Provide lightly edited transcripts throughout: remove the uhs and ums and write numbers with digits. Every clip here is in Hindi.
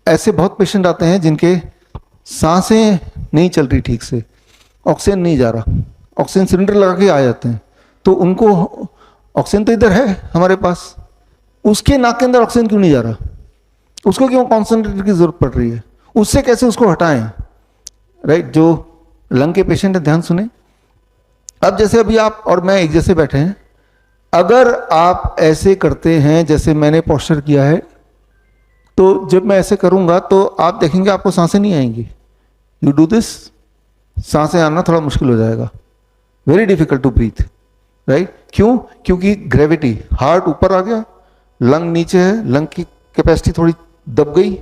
ऐसे बहुत पेशेंट आते हैं जिनके सांसें नहीं चल रही ठीक से, ऑक्सीजन नहीं जा रहा, ऑक्सीजन सिलेंडर लगा के आ जाते हैं, तो उनको ऑक्सीजन तो इधर है हमारे पास, उसके नाक के अंदर ऑक्सीजन क्यों नहीं जा रहा, उसको क्यों कॉन्सेंट्रेटर की जरूरत पड़ रही है, उससे कैसे उसको हटाएं, राइट। जो लंग के पेशेंट है ध्यान सुने। अब जैसे अभी आप और मैं एक जैसे बैठे हैं, अगर आप ऐसे करते हैं जैसे मैंने पोस्चर किया है, तो जब मैं ऐसे करूंगा तो आप देखेंगे आपको सांसें नहीं आएंगी। यू डू दिस, सांसें आना थोड़ा मुश्किल हो जाएगा, very difficult to breathe, right. क्यों? क्योंकि ग्रेविटी, हार्ट ऊपर आ गया, लंग नीचे है, लंग की कैपेसिटी थोड़ी दब गई,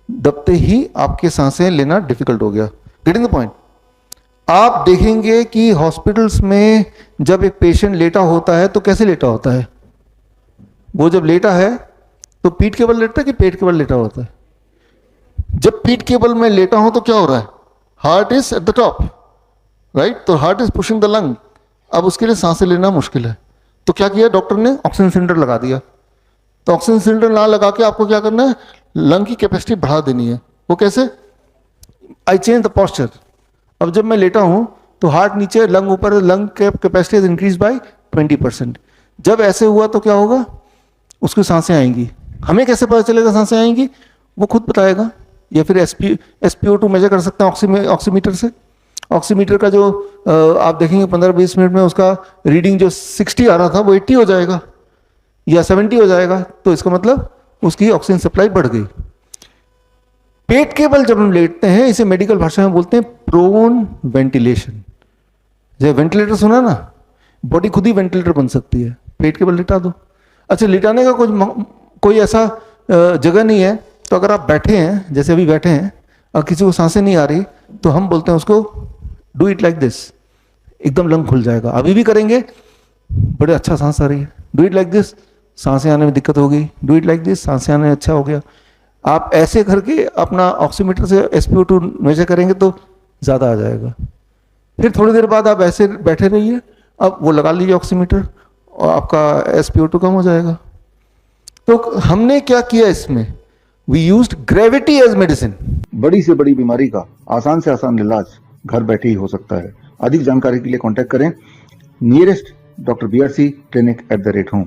दबते ही आपके सांसें लेना डिफिकल्ट हो गया। Getting the point. आप देखेंगे कि हॉस्पिटल्स में जब एक पेशेंट लेटा होता है तो कैसे लेटा होता है, वो जब लेटा है तो पीठ के बल लेटता है कि पेट के बल लेटा होता है? जब पीठ के बल में लेटा हूं तो क्या हो रहा है, heart is at the top, right, तो heart is pushing the lung. अब उसके लिए सांसें लेना मुश्किल है, तो क्या किया डॉक्टर ने, ऑक्सीजन सिलेंडर लगा दिया। तो ऑक्सीजन सिलेंडर ना लगा के आपको क्या करना है, लंग की कैपेसिटी बढ़ा देनी है। वो कैसे? I change the posture. अब जब मैं लेटा हूं तो हार्ट नीचे, लंग ऊपर, lung capacity is increase by 20%। जब ऐसे हुआ तो क्या होगा, उसको सांसें आएंगी। हमें कैसे पता चलेगा सांसें आएंगी? वो खुद बताएगा, या फिर SpO2 मेजर कर सकते हैं ऑक्सीमीटर से। ऑक्सीमीटर का जो आप देखेंगे 15-20 मिनट में उसका रीडिंग जो 60 आ रहा था वो 80 हो जाएगा या 70 हो जाएगा, तो इसका मतलब उसकी ऑक्सीजन सप्लाई बढ़ गई। पेट के बल जब हम लेटते हैं, इसे मेडिकल भाषा में बोलते हैं प्रोन वेंटिलेशन। जब वेंटिलेटर सुना ना, बॉडी खुद ही वेंटिलेटर बन सकती है, पेट के बल लेटा दो। अच्छा, लिटाने का कोई ऐसा जगह नहीं है, तो अगर आप बैठे हैं, जैसे अभी बैठे हैं और किसी को सांसें नहीं आ रही, तो हम बोलते हैं उसको डू इट लाइक दिस, एकदम लंग खुल जाएगा। अभी भी करेंगे, बड़े अच्छा सांस आ रही है, डू इट लाइक दिस, सांसें आने में दिक्कत हो गई, डू इट लाइक दिस, सांसें आने में अच्छा हो गया। आप ऐसे करके अपना ऑक्सीमीटर से SpO2 मेजर करेंगे तो ज़्यादा आ जाएगा। फिर थोड़ी देर बाद आप ऐसे बैठे रहिए, अब वो लगा लीजिए ऑक्सीमीटर और आपका SpO2 कम हो जाएगा। तो हमने क्या किया इसमें, we used gravity as medicine. बड़ी से बड़ी बीमारी का आसान से आसान इलाज घर बैठे ही हो सकता है। अधिक जानकारी के लिए कांटेक्ट करें नियरेस्ट डॉक्टर BRC clinic@home।